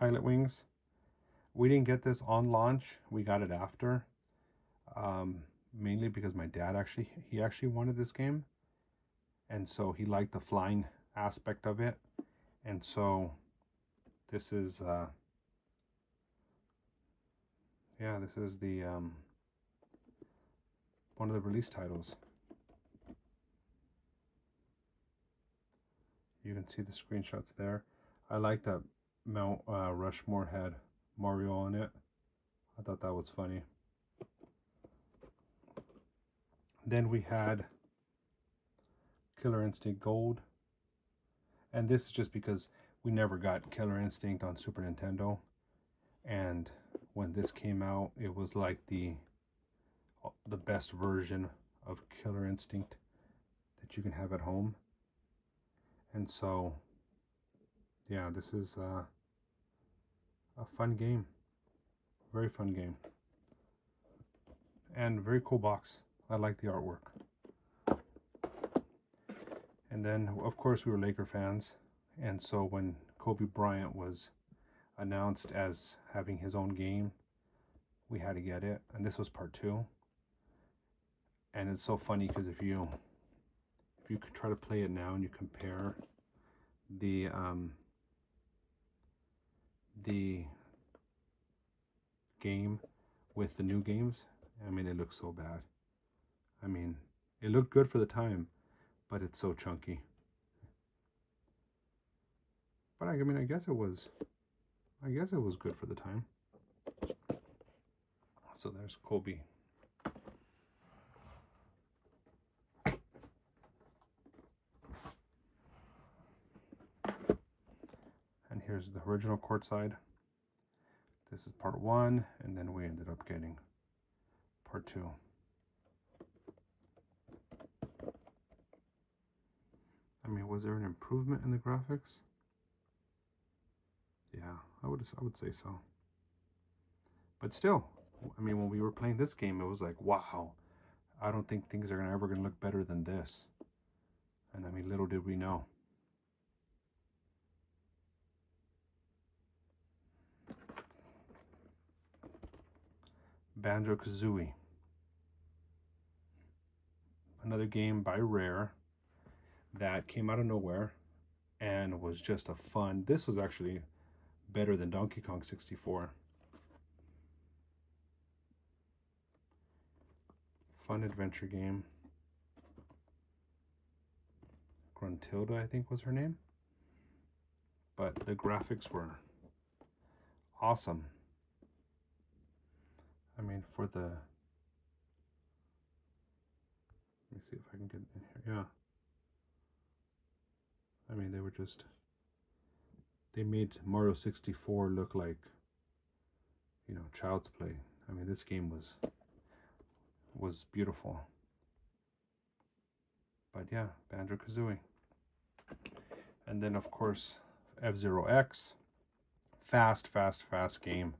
Pilotwings. We didn't get this on launch. We got it after, mainly because my dad actually wanted this game, and so he liked the flying aspect of it, and so this is this is the one of the release titles. You can see the screenshots there. I like that Mount Rushmore had Mario on it. I thought that was funny. Then we had Killer Instinct Gold. And this is just because we never got Killer Instinct on Super Nintendo. And when this came out, it was like the best version of Killer Instinct that you can have at home. And so, yeah, this is a fun game. Very fun game. And very cool box. I like the artwork. And then, of course, we were Laker fans. And so when Kobe Bryant was announced as having his own game, we had to get it. And this was part 2. And it's so funny because if you could try to play it now and you compare the game with the new games, I mean, it looks so bad. I mean, it looked good for the time, but it's so chunky. But I mean, I guess it was good for the time. So there's Kobe. And here's the original courtside. This is part 1, and then we ended up getting part 2. I mean, was there an improvement in the graphics? Yeah, I would say so. But still, I mean, when we were playing this game, it was like, wow, I don't think things are ever going to look better than this. And I mean, little did we know. Banjo-Kazooie. Another game by Rare that came out of nowhere and was just a fun. This was actually better than Donkey Kong 64. Fun adventure game. Gruntilda, I think was her name. But the graphics were awesome. I mean, for the... Let me see if I can get in here. Yeah. I mean, they were just... They made Mario 64 look like, you know, child's play. I mean, this game was beautiful. But yeah, Banjo-Kazooie. And then, of course, F-Zero X. Fast game.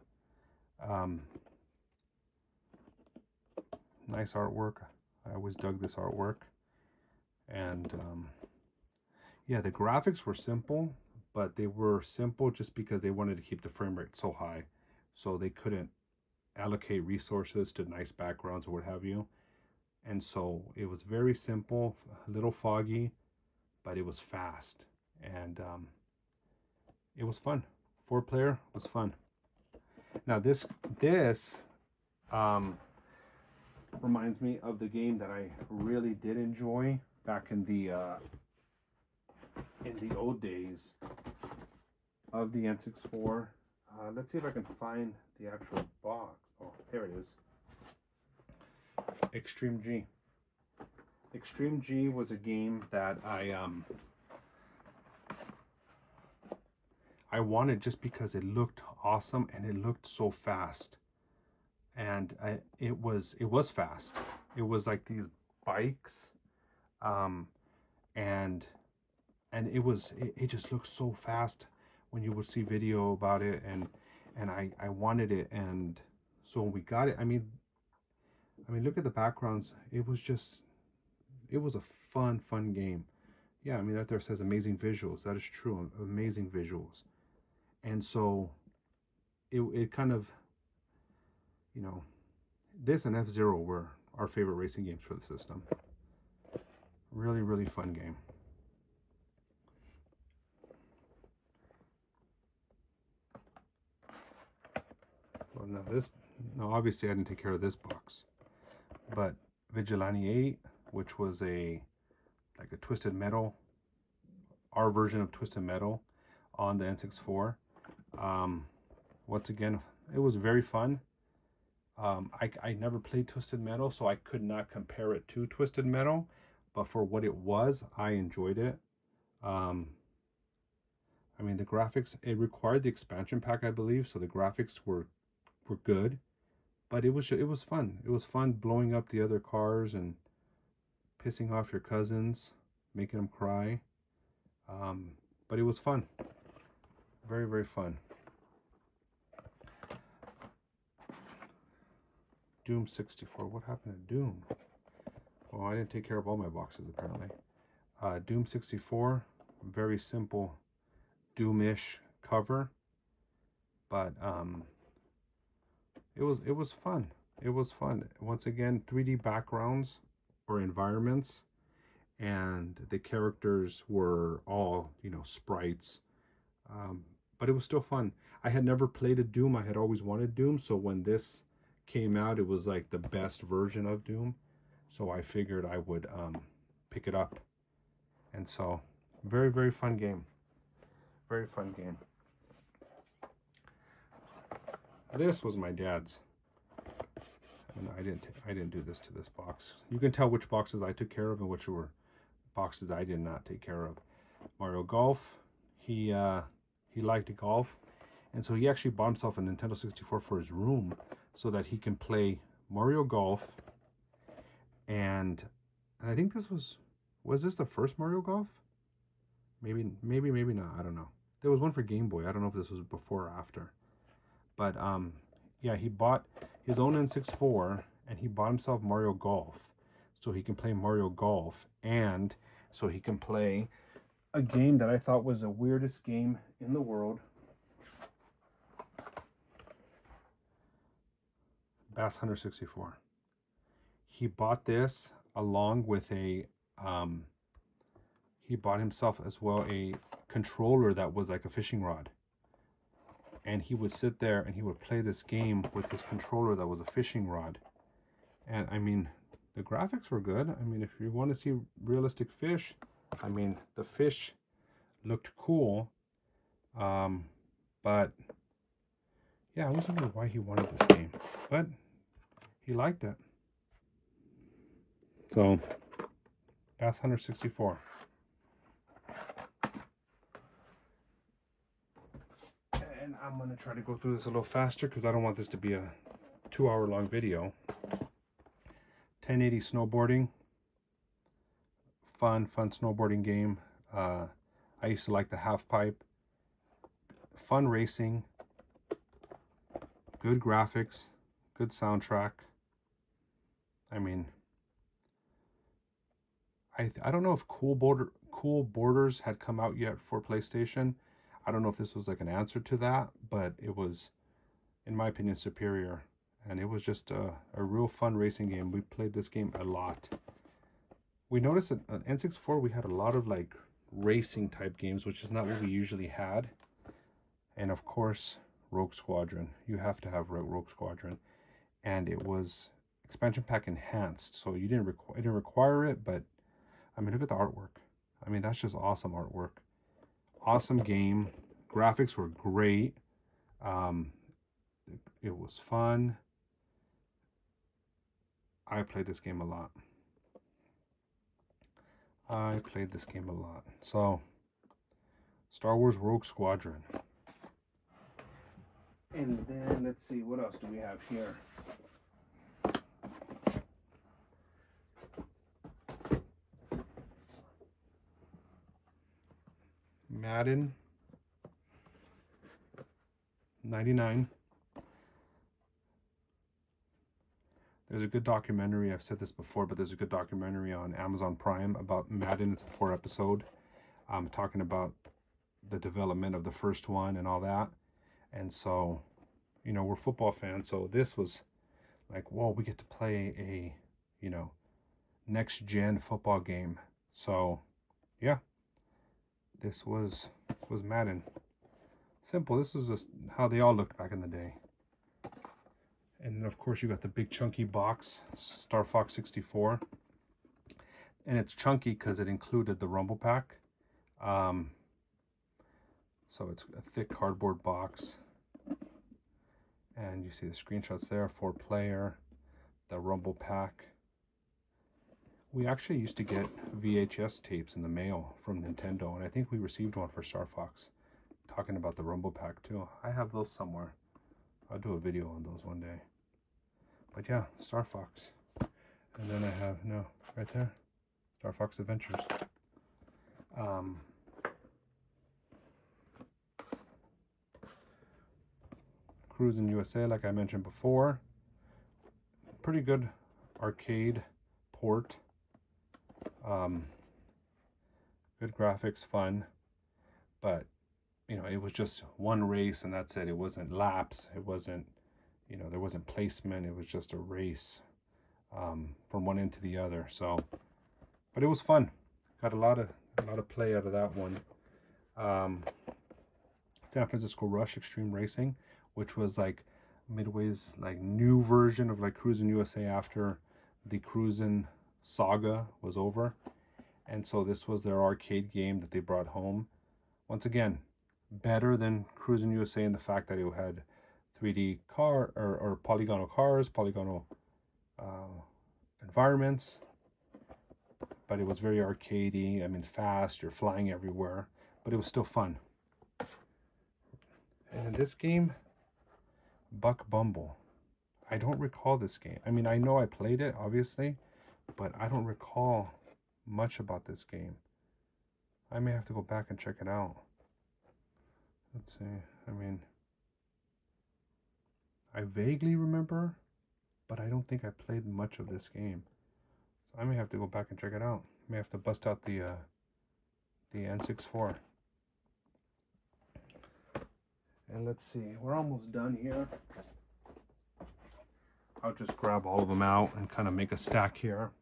Nice artwork. I always dug this artwork. And yeah, the graphics were simple, but they were simple just because they wanted to keep the frame rate so high. So they couldn't allocate resources to nice backgrounds or what have you. And so it was very simple, a little foggy, but it was fast. And it was fun. 4-player was fun. Now this reminds me of the game that I really did enjoy back in the old days of the N64. Let's see if I can find the actual box. Oh, there it is. Extreme G. Extreme G was a game that I wanted just because it looked awesome and it looked so fast. And it was fast. It was like these bikes, and it just looked so fast when you would see video about it, and I wanted it, and so when we got it, I mean look at the backgrounds. It was a fun game. Yeah, I mean that there says amazing visuals. That is true, amazing visuals. And so it kind of, you know, this and F-Zero were our favorite racing games for the system. Really, really fun game. Well, now obviously I didn't take care of this box, but Vigilante 8, which was like a Twisted Metal, our version of Twisted Metal on the N64. Once again, it was very fun. I never played Twisted Metal, so I could not compare it to Twisted Metal, but for what it was, I enjoyed it. I mean, the graphics, it required the expansion pack, I believe, so the graphics were good, but it was fun. It was fun blowing up the other cars and pissing off your cousins, making them cry. But it was fun. Very, very fun. Doom 64. What happened to Doom? Well, I didn't take care of all my boxes, apparently. Doom 64. Very simple Doom-ish cover. But it was fun. It was fun. Once again, 3D backgrounds or environments. And the characters were all, sprites. But it was still fun. I had never played a Doom. I had always wanted Doom. So when this came out, it was like the best version of Doom. So I figured I would pick it up. And so, very, very fun game. Very fun game. This was my dad's. And I didn't do this to this box. You can tell which boxes I took care of and which were boxes I did not take care of. Mario Golf. He liked golf, and so he actually bought himself a Nintendo 64 for his room so that he can play Mario Golf. And I think this was this the first Mario Golf? Maybe not. I don't know. There was one for Game Boy. I don't know if this was before or after. But yeah, he bought his own N64 and he bought himself Mario Golf so he can play Mario Golf, and so he can play a game that I thought was the weirdest game in the world. Bass Hunter 64. He bought this along with he bought himself as well a controller that was like a fishing rod. And he would sit there and he would play this game with his controller that was a fishing rod. And I mean, the graphics were good. I mean, if you want to see realistic fish, I mean, the fish looked cool. But yeah, I was wondering why he wanted this game, but he liked it. So, Bass Hunter 64. And I'm going to try to go through this a little faster because I don't want this to be a 2-hour long video. 1080 snowboarding. Fun snowboarding game. I used to like the half pipe. Fun racing. Good graphics. Good soundtrack. I mean, I don't know if Cool Borders had come out yet for PlayStation. I don't know if this was like an answer to that, but it was, in my opinion, superior. And it was just a real fun racing game. We played this game a lot. We noticed at N64 we had a lot of like racing type games, which is not what we usually had. And of course, Rogue Squadron. You have to have Rogue Squadron. And it was expansion pack enhanced, so it didn't require it, but I mean, look at the artwork. I mean, that's just awesome artwork. Awesome game. Graphics were great. It was fun. I played this game a lot. So, Star Wars Rogue Squadron. And then, let's see, what else do we have here? Madden 99. There's a good documentary, I've said this before, but there's a good documentary on Amazon Prime about Madden. It's a 4-episode. Talking about the development of the first one and all that. And so we're football fans, so this was like, whoa, we get to play a, next gen football game. So yeah, this was Madden. Simple. This was just how they all looked back in the day. And then of course you got the big chunky box, Star Fox 64. And it's chunky because it included the Rumble Pack. So it's a thick cardboard box. And you see the screenshots there, 4-player, the Rumble Pack. We actually used to get VHS tapes in the mail from Nintendo, and I think we received one for Star Fox, talking about the Rumble Pack too. I have those somewhere. I'll do a video on those one day. But yeah, Star Fox. And then I have, right there, Star Fox Adventures. Cruis'n USA, like I mentioned before. Pretty good arcade port. Good graphics, fun. But, it was just one race and that's it. It wasn't laps. It wasn't, there wasn't placement. It was just a race from one end to the other. So, but it was fun. Got a lot of play out of that one. San Francisco Rush Extreme Racing, which was like Midway's like new version of like Cruis'n USA after the Cruis'n saga was over. And so this was their arcade game that they brought home. Once again, better than Cruis'n USA in the fact that it had 3D car or polygonal cars, polygonal environments, but it was very arcadey. I mean, fast, you're flying everywhere, but it was still fun. And in this game, Buck Bumble. I don't recall this game. I mean, I know I played it, obviously, but I don't recall much about this game. I may have to go back and check it out. Let's see. I mean, I vaguely remember, but I don't think I played much of this game. So I may have to go back and check it out. I may have to bust out the N64. And let's see, we're almost done here. I'll just grab all of them out and kind of make a stack here.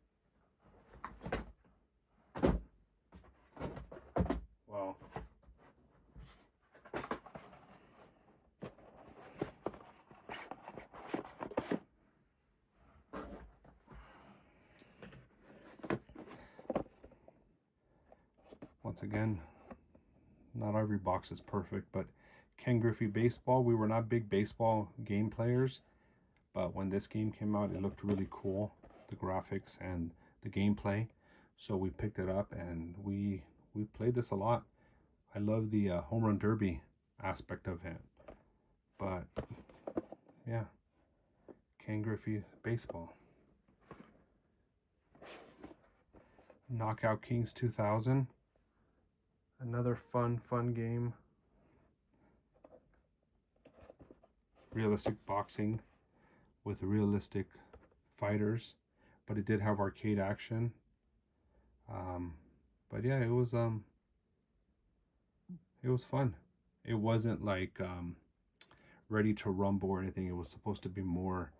Well, once again, not every box is perfect, but Ken Griffey Baseball. We were not big baseball game players, but when this game came out, it looked really cool, the graphics and the gameplay. So we picked it up and we played this a lot. I love the home run derby aspect of it. But yeah, Ken Griffey Baseball. Knockout Kings 2000. Another fun game. Realistic boxing with realistic fighters, but it did have arcade action. But yeah, it was fun. It wasn't like Ready to Rumble or anything. It was supposed to be more,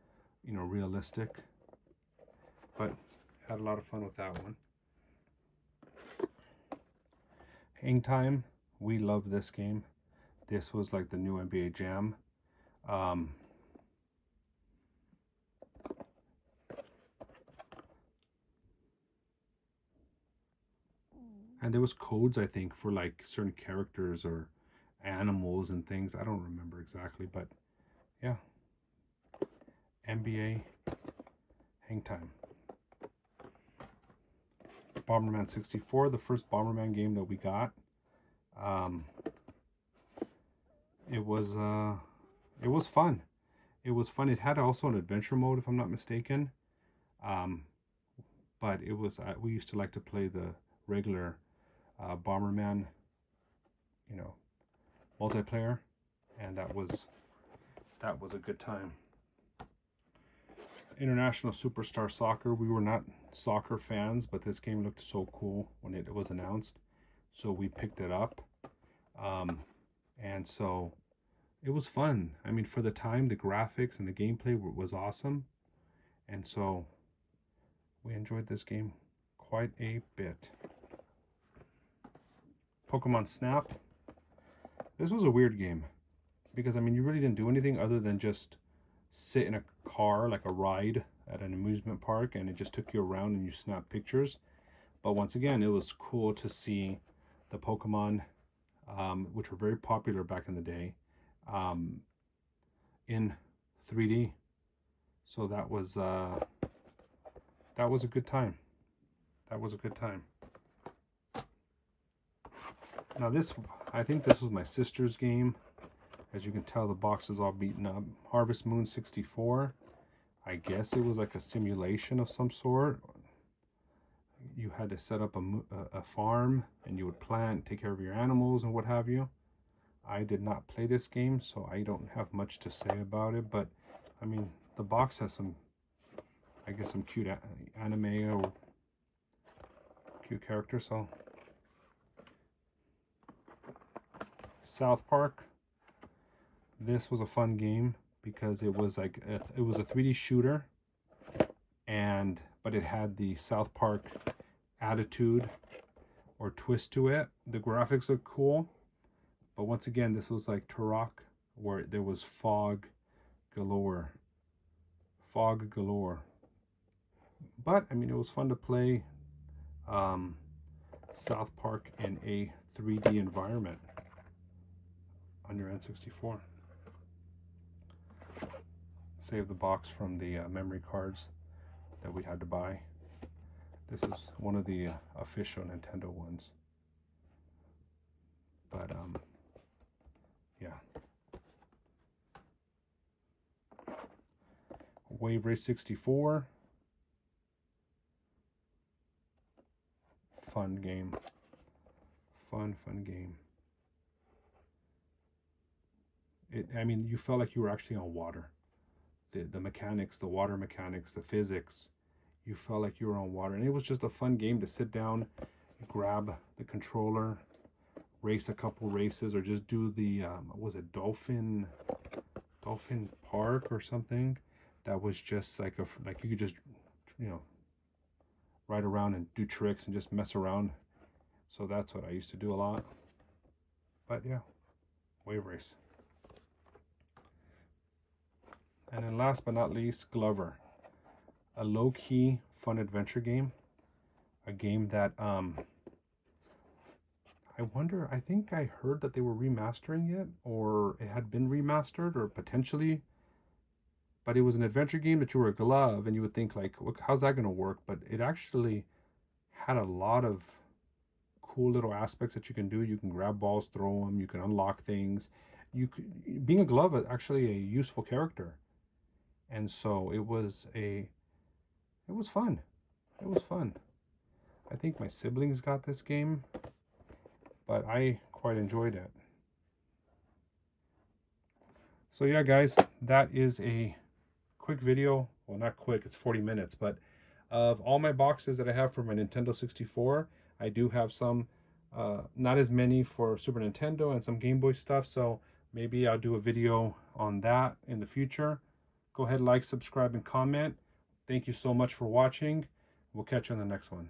realistic, but had a lot of fun with that one. Hang Time, we loved this game. This was like the new NBA Jam. And there was codes, I think, for like certain characters or animals and things. I don't remember exactly, but yeah. NBA Hang Time. Bomberman 64, the first Bomberman game that we got. It was fun. It was fun. It had also an adventure mode, if I'm not mistaken. But it was we used to like to play the regular Bomberman, multiplayer, and that was a good time. International Superstar Soccer. We were not soccer fans, but this game looked so cool when it was announced, so we picked it up. And so it was fun. I mean, for the time, the graphics and the gameplay was awesome. And so we enjoyed this game quite a bit. Pokemon Snap. This was a weird game because, I mean, you really didn't do anything other than just sit in a car, like a ride at an amusement park, and it just took you around and you snap pictures. But once again, it was cool to see the Pokemon, which were very popular back in the day, in 3D. So that was a good time. That was a good time. Now this, I think this was my sister's game. As you can tell, the box is all beaten up. Harvest Moon 64. I guess it was like a simulation of some sort. You had to set up a farm, and you would plant, take care of your animals and what have you. I did not play this game, so I don't have much to say about it. But, I mean, the box has some, I guess, some cute anime or cute characters. So, South Park. This was a fun game because it was like it was a 3D shooter, but it had the South Park attitude or twist to it. The graphics look cool, but once again, this was like Turok, where there was fog galore. Fog galore. But I mean, it was fun to play South Park in a 3D environment on your N64. Save the box from the memory cards that we had to buy. This is one of the official Nintendo ones. But yeah. Wave Race 64. Fun game. Fun game. I mean, you felt like you were actually on water. The mechanics, the water mechanics, the physics, you felt like you were on water. And it was just a fun game to sit down, grab the controller, race a couple races, or just do the, was it Dolphin Park or something? That was just like you could just, you know, ride around and do tricks and just mess around. So that's what I used to do a lot. But yeah, Wave Race. And then last but not least, Glover. A low-key fun adventure game. A game that, I wonder, I think I heard that they were remastering it, or it had been remastered, or potentially. But it was an adventure game that you were a glove, and you would think like, how's that going to work? But it actually had a lot of cool little aspects that you can do. You can grab balls, throw them, you can unlock things. Being a glove is actually a useful character. And so it was fun. It was fun. I think my siblings got this game, but I quite enjoyed it. So yeah, guys, that is a quick video. Well, not quick, it's 40 minutes, but of all my boxes that I have for my Nintendo 64, I do have some, not as many for Super Nintendo and some Game Boy stuff, so maybe I'll do a video on that in the future. Go ahead, like, subscribe, and comment. Thank you so much for watching. We'll catch you on the next one.